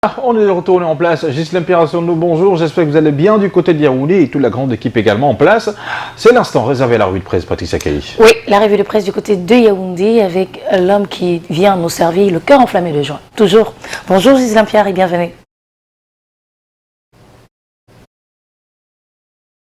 On est retourné en place. Ghislaine Pierre-Assounou, bonjour. J'espère que vous allez bien du côté de Yaoundé et toute la grande équipe également en place. C'est l'instant réservé à la revue de presse, Patricia Kayi. Oui, la revue de presse du côté de Yaoundé avec l'homme qui vient nous servir le cœur enflammé de joie. Toujours. Bonjour Ghislaine Pierre et bienvenue.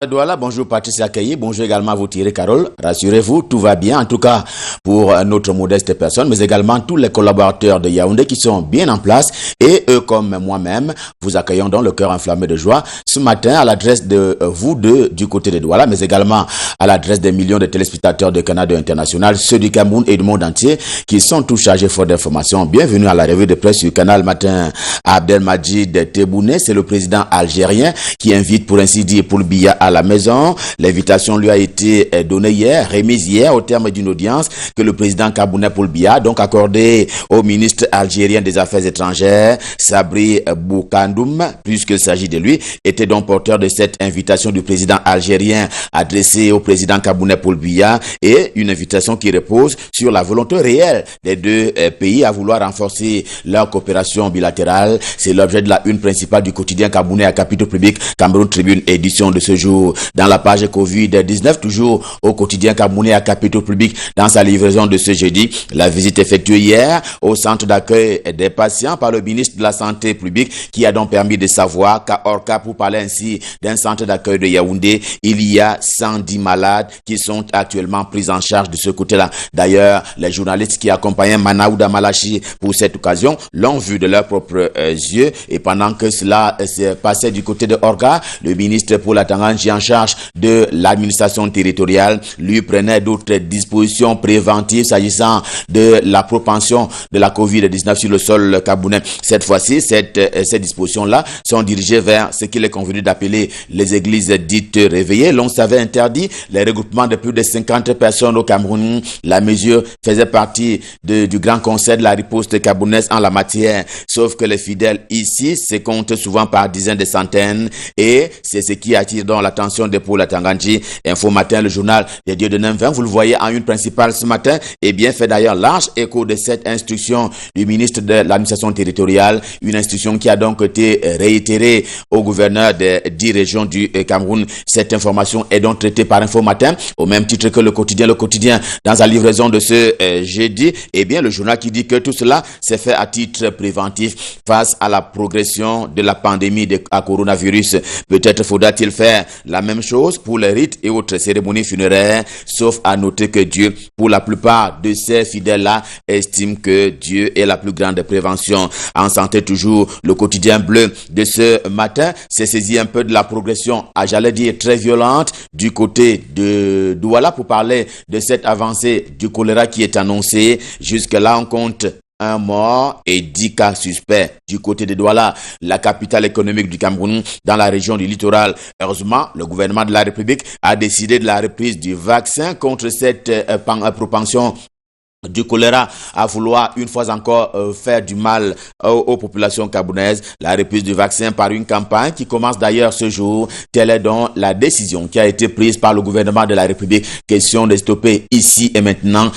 Douala, bonjour Patricia Kayi, bonjour également à vous Thierry Carole. Rassurez-vous, tout va bien, en tout cas pour notre modeste personne, mais également tous les collaborateurs de Yaoundé qui sont bien en place et eux comme moi-même, vous accueillons dans le cœur enflammé de joie ce matin à l'adresse de vous deux du côté de Douala, mais également à l'adresse des millions de téléspectateurs de Canada International, ceux du Cameroun et du monde entier qui sont tous chargés fort d'informations. Bienvenue à la revue de presse sur Canal Matin. Abdelmadjid Tebboune, c'est le président algérien qui invite pour ainsi dire Paul Biya à la maison. L'invitation lui a été donnée hier, remise hier au terme d'une audience que le président camerounais Paul Biya donc accordé au ministre algérien des Affaires étrangères Sabri Boukandoum, puisqu'il s'agit de lui, était donc porteur de cette invitation du président algérien adressée au président camerounais Paul Biya et une invitation qui repose sur la volonté réelle des deux pays à vouloir renforcer leur coopération bilatérale. C'est l'objet de la une principale du quotidien camerounais à capitaux public Cameroun Tribune édition de ce jour. Dans la page Covid-19, toujours au quotidien camerounais à capitaux public dans sa livraison de ce jeudi, la visite effectuée hier au centre d'accueil des patients par le ministre de la Santé publique qui a donc permis de savoir qu'à Orca, pour parler ainsi d'un centre d'accueil de Yaoundé, il y a 110 malades qui sont actuellement pris en charge de ce côté-là. D'ailleurs, les journalistes qui accompagnaient Manaouda Malachi pour cette occasion l'ont vu de leurs propres yeux et pendant que cela se passait du côté de Orca, le ministre pour la Tanganji en charge de l'administration territoriale lui prenait d'autres dispositions préventives s'agissant de la propension de la Covid-19 sur le sol camerounais. Cette fois-ci, ces dispositions-là sont dirigées vers ce qu'il est convenu d'appeler les églises dites réveillées. L'on savait interdit les regroupements de plus de 50 personnes au Cameroun. La mesure faisait partie du grand conseil de la riposte camerounaise en la matière. Sauf que les fidèles ici se comptent souvent par dizaines de centaines et c'est ce qui attire donc l'attention de Paul Tanganji. Info Matin, le journal des dieux de Nemvin, vous le voyez en une principale ce matin, et bien fait d'ailleurs large écho de cette instruction du ministre de l'administration territoriale, une instruction qui a donc été réitérée au gouverneur des 10 régions du Cameroun. Cette information est donc traitée par Info Matin, au même titre que le quotidien dans sa livraison de ce jeudi, et bien le journal qui dit que tout cela s'est fait à titre préventif face à la progression de la pandémie à coronavirus. Peut-être faudra-t-il faire la même chose pour les rites et autres cérémonies funéraires, sauf à noter que Dieu, pour la plupart de ces fidèles-là, estime que Dieu est la plus grande prévention. En santé toujours, le quotidien bleu de ce matin s'est saisi un peu de la progression, j'allais dire très violente, du côté de Douala pour parler de cette avancée du choléra qui est annoncée. Jusque-là, on compte un mort et 10 cas suspects du côté de Douala, la capitale économique du Cameroun, dans la région du littoral. Heureusement, le gouvernement de la République a décidé de la reprise du vaccin contre cette propension du choléra à vouloir une fois encore faire du mal aux populations camerounaises. La reprise du vaccin par une campagne qui commence d'ailleurs ce jour. Telle est donc la décision qui a été prise par le gouvernement de la République. Question de stopper ici et maintenant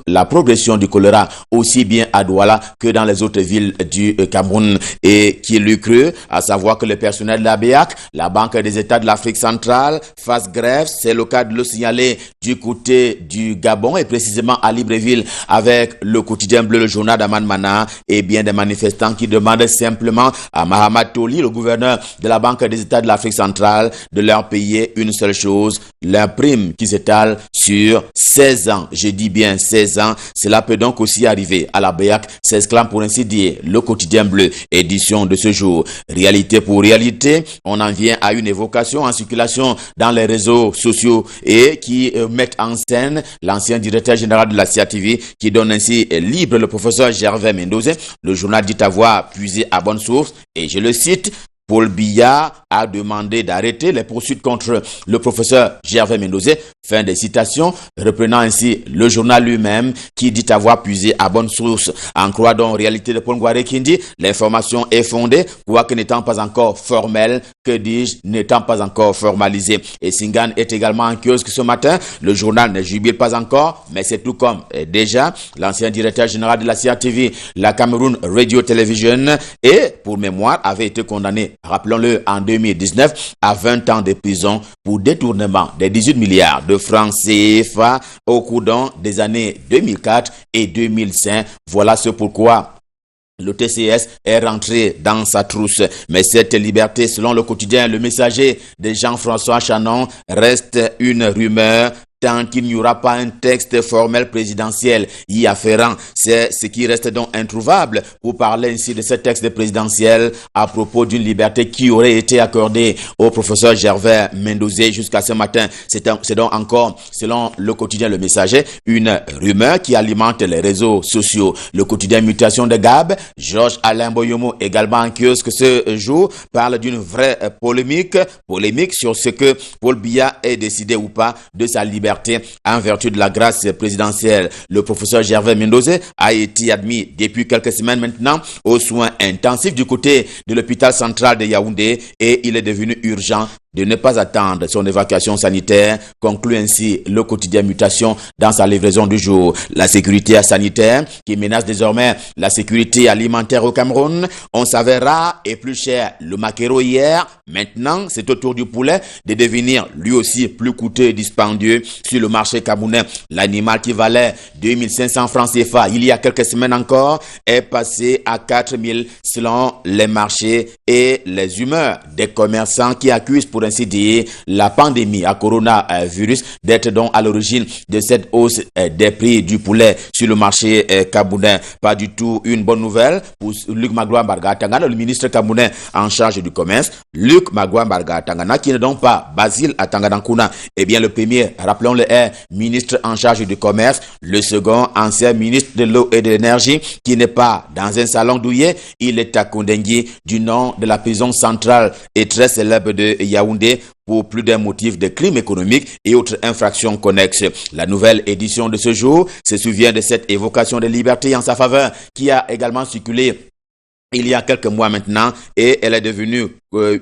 la progression du choléra aussi bien à Douala que dans les autres villes du Cameroun. Et qui l'eût cru, à savoir que le personnel de la BEAC, la Banque des États de l'Afrique centrale, fasse grève. C'est le cas de le signaler du côté du Gabon et précisément à Libreville avec le quotidien bleu, le journal d'Aman Mana, et bien des manifestants qui demandent simplement à Mahamat Toli, le gouverneur de la Banque des États de l'Afrique centrale, de leur payer une seule chose, leur prime qui s'étale sur 16 ans. Je dis bien 16 ans. Cela peut donc aussi arriver à la BEAC, s'exclame pour ainsi dire le quotidien bleu, édition de ce jour. Réalité pour réalité, on en vient à une évocation en circulation dans les réseaux sociaux et qui mettent en scène l'ancien directeur général de la CIATV qui donne ainsi libre le professeur Gervais Mendoza. Le journal dit avoir puisé à bonne source et je le cite: Paul Biya a demandé d'arrêter les poursuites contre le professeur Gervais Mendoza. Fin des citations, reprenant ainsi le journal lui-même qui dit avoir puisé à bonne source. En croire donc en réalité de Paul Ngouaré qui dit l'information est fondée, quoique n'étant pas encore formelle, que dis-je, n'étant pas encore formalisé. Et Singane est également en kiosque ce matin. Le journal ne jubile pas encore, mais c'est tout comme déjà l'ancien directeur général de la CRTV, la Cameroun Radio Television, et pour mémoire avait été condamné, rappelons-le, en 2019 à 20 ans de prison pour détournement des 18 milliards de francs CFA au cours des années 2004 et 2005. Voilà ce pourquoi le TCS est rentré dans sa trousse. Mais cette liberté, selon le quotidien Le Messager de Jean-François Chanon, reste une rumeur tant qu'il n'y aura pas un texte formel présidentiel y afférent. C'est ce qui reste donc introuvable pour parler ainsi de ce texte présidentiel à propos d'une liberté qui aurait été accordée au professeur Gervais Mendozé jusqu'à ce matin. C'est donc encore, selon le quotidien Le Messager, une rumeur qui alimente les réseaux sociaux. Le quotidien Mutation de Gab, Georges Alain Boyomo, également en kiosque ce jour, parle d'une vraie polémique sur ce que Paul Biya ait décidé ou pas de sa liberté en vertu de la grâce présidentielle. Le professeur Gervais Mendozé a été admis depuis quelques semaines maintenant aux soins intensifs du côté de l'hôpital central de Yaoundé et il est devenu urgent de ne pas attendre son évacuation sanitaire, conclut ainsi le quotidien Mutation dans sa livraison du jour. La sécurité sanitaire qui menace désormais la sécurité alimentaire au Cameroun. On savait rare et plus cher le maquereau hier. Maintenant, c'est au tour du poulet de devenir lui aussi plus coûteux et dispendieux sur le marché camerounais. L'animal qui valait 2500 francs CFA il y a quelques semaines encore est passé à 4000 selon les marchés et les humeurs des commerçants qui accusent pour ainsi dire la pandémie à coronavirus d'être donc à l'origine de cette hausse des prix du poulet sur le marché camerounais. Pas du tout une bonne nouvelle pour Luc Magloire Barga-Tangana, le ministre camerounais en charge du commerce. Luc Magloire Barga-Tangana qui n'est donc pas Basile Atanganankuna. Eh bien le premier, rappelons-le, est ministre en charge du commerce. Le second, ancien ministre de l'eau et de l'énergie qui n'est pas dans un salon douillet. Il est à Kondengui du nom de la prison centrale et très célèbre de Yaoundé pour plus d'un motif de crime économique et autres infractions connexes. La nouvelle édition de ce jour se souvient de cette évocation de liberté en sa faveur qui a également circulé il y a quelques mois maintenant et elle est devenue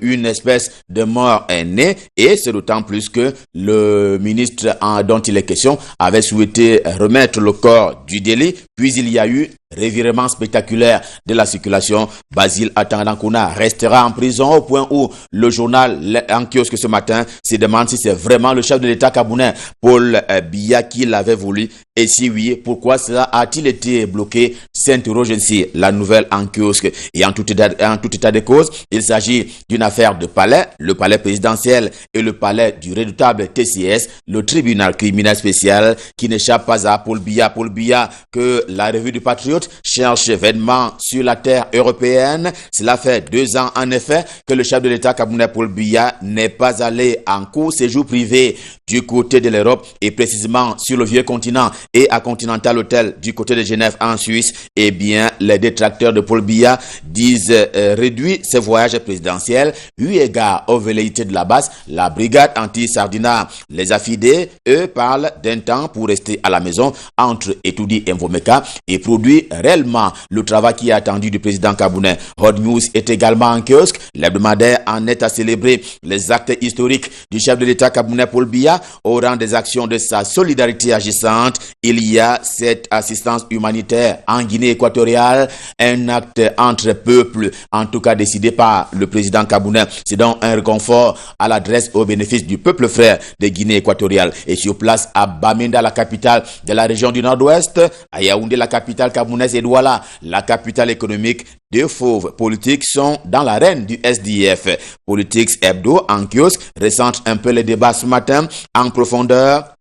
une espèce de mort née et c'est d'autant plus que le ministre dont il est question avait souhaité remettre le corps du délit puis il y a eu revirement spectaculaire de la circulation. Basile Atanganankuna restera en prison au point où le journal en kiosque ce matin se demande si c'est vraiment le chef de l'État camerounais Paul Biya qui l'avait voulu et si oui, pourquoi cela a-t-il été bloqué, s'interroge ainsi la nouvelle en kiosque. Et en tout état de cause, il s'agit d'une affaire de palais, le palais présidentiel et le palais du redoutable TCS, le tribunal criminel spécial qui n'échappe pas à Paul Biya. Paul Biya que la revue du Patriote cherche vainement sur la terre européenne. Cela fait 2 ans en effet que le chef de l'État camerounais Paul Biya n'est pas allé en court séjour privé du côté de l'Europe et précisément sur le vieux continent et à Continental Hotel du côté de Genève en Suisse. Eh bien, les détracteurs de Paul Biya disent réduit ses voyages présidentiels eu égard aux velléités de la base, la brigade anti-Sardina. Les affidés, eux, parlent d'un temps pour rester à la maison entre Etoudi et Mvomeka et produire réellement le travail qui est attendu du président camerounais. Hot News est également en kiosque. L'hebdomadaire en est à célébrer les actes historiques du chef de l'État camerounais Paul Biya au rang des actions de sa solidarité agissante. Il y a cette assistance humanitaire en Guinée équatoriale, un acte entre peuples, en tout cas décidé par le président camerounais. C'est donc un réconfort à l'adresse au bénéfice du peuple frère de Guinée équatoriale. Et sur place à Bamenda, la capitale de la région du Nord-Ouest, à Yaoundé, la capitale camerounaise, et Douala, la capitale économique, 2 fauves politiques sont dans l'arène du SDF. Politics Hebdo en kiosque recentre un peu les débats ce matin en profondeur.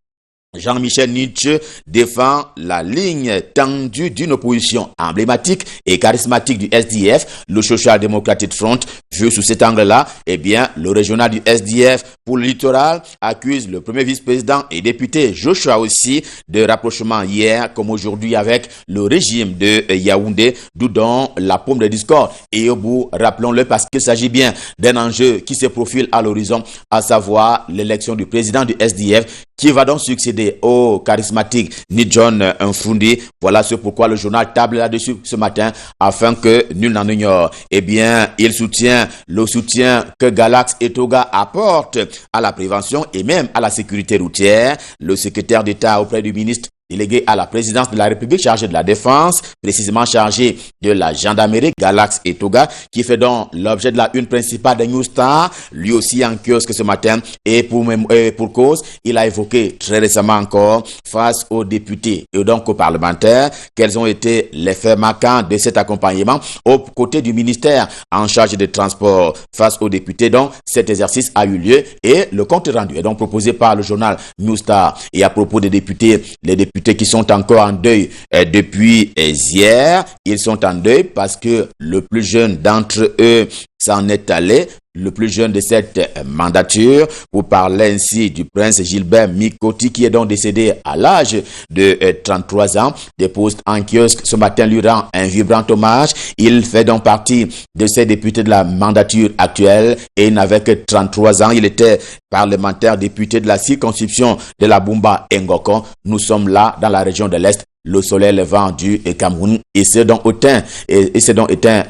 Jean-Michel Nietzsche défend la ligne tendue d'une opposition emblématique et charismatique du SDF, le Social Democratic Front. Vu sous cet angle-là, eh bien, le régional du SDF pour le littoral accuse le premier vice-président et député Joshua aussi de rapprochement hier comme aujourd'hui avec le régime de Yaoundé, d'où donc la paume de discorde. Et au bout, rappelons-le parce qu'il s'agit bien d'un enjeu qui se profile à l'horizon, à savoir l'élection du président du SDF Qui va donc succéder au charismatique Nidjon Nfundi? Voilà ce pourquoi le journal table là-dessus ce matin afin que nul n'en ignore. Eh bien, il soutient le soutien que Galax Etoga apporte à la prévention et même à la sécurité routière. Le secrétaire d'État auprès du ministre délégué à la présidence de la République chargé de la défense, précisément chargé de la gendarmerie, Galax Etoga, qui fait donc l'objet de la une principale de New Star, lui aussi en kiosque ce matin, et pour cause, il a évoqué très récemment encore, face aux députés et donc aux parlementaires, quels ont été les faits marquants de cet accompagnement aux côtés du ministère en charge des transports face aux députés. Donc, cet exercice a eu lieu et le compte rendu est donc proposé par le journal New Star. Et à propos des députés, les députés qui sont encore en deuil depuis hier. Ils sont en deuil parce que le plus jeune d'entre eux s'en est allé, le plus jeune de cette mandature, pour parler ainsi du prince Gilbert Mikoti, qui est donc décédé à l'âge de 33 ans, dépose en kiosque ce matin, lui rend un vibrant hommage. Il fait donc partie de ces députés de la mandature actuelle et il n'avait que 33 ans. Il était parlementaire député de la circonscription de la Bumba Ngokon. Nous sommes là dans la région de l'Est. Le soleil levant du Cameroun et c'est donc éteint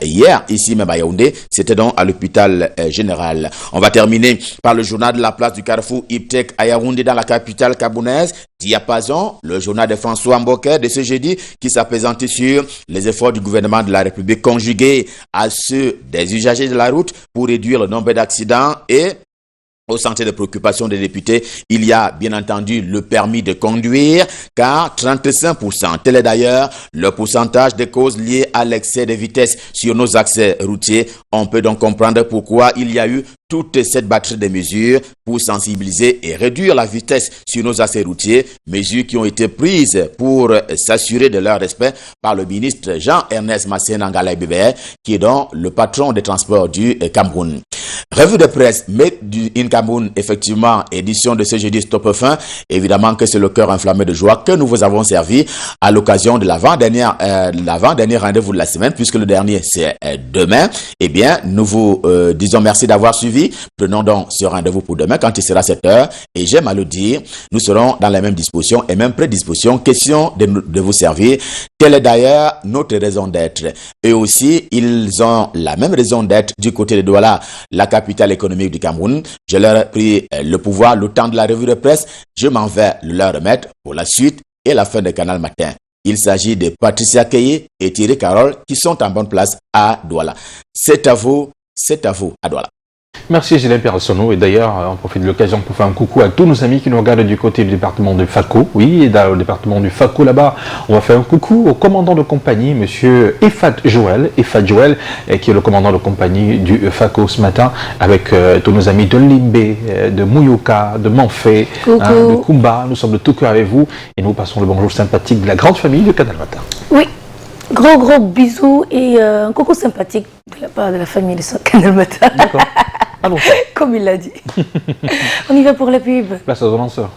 hier ici même à Yaoundé. C'était donc à l'hôpital général. On va terminer par le journal de la place du Carrefour Iptek à Yaoundé dans la capitale camerounaise. Diapason, le journal de François Mboké de ce jeudi qui s'apaisantit sur les efforts du gouvernement de la République conjugués à ceux des usagers de la route pour réduire le nombre d'accidents et au centre de préoccupation des députés, il y a bien entendu le permis de conduire, car 35%, tel est d'ailleurs le pourcentage des causes liées à l'excès de vitesse sur nos accès routiers. On peut donc comprendre pourquoi il y a eu toute cette batterie de mesures pour sensibiliser et réduire la vitesse sur nos accès routiers, mesures qui ont été prises pour s'assurer de leur respect par le ministre Jean-Ernest Massena Ngalaye Bébé, qui est donc le patron des transports du Cameroun. Revue de presse Made in Cameroun, effectivement, édition de ce jeudi Stop Fin. Évidemment que c'est le cœur enflammé de joie que nous vous avons servi à l'occasion de l'avant-dernier rendez-vous de la semaine, puisque le dernier c'est demain. Eh bien, nous vous disons merci d'avoir suivi. Prenons donc ce rendez-vous pour demain quand il sera 7h. Et j'aime à le dire, nous serons dans la même disposition et même prédisposition. Question de vous servir. Telle est d'ailleurs notre raison d'être. Eux aussi, ils ont la même raison d'être du côté de Douala, la capitale économique du Cameroun. Je leur ai pris le pouvoir, le temps de la revue de presse. Je m'en vais le leur remettre pour la suite et la fin de Canal Matin. Il s'agit de Patricia Keye et Thierry Carole qui sont en bonne place à Douala. C'est à vous à Douala. Merci Gilles Persono et d'ailleurs on profite de l'occasion pour faire un coucou à tous nos amis qui nous regardent du côté du département du Fako. Oui, et dans le département du Fako là-bas, on va faire un coucou au commandant de compagnie, monsieur Efat Joël, qui est le commandant de compagnie du Fako ce matin, avec tous nos amis de Limbe, de Mouyouka, de Manfé, de Kumba. Nous sommes de tout cœur avec vous et nous passons le bonjour sympathique de la grande famille de Canal Matin. Oui. Gros bisous et un coucou sympathique de la part de la famille de Canal Matin. D'accord. Allons. Comme il l'a dit. On y va pour la pub. Place aux lanceurs.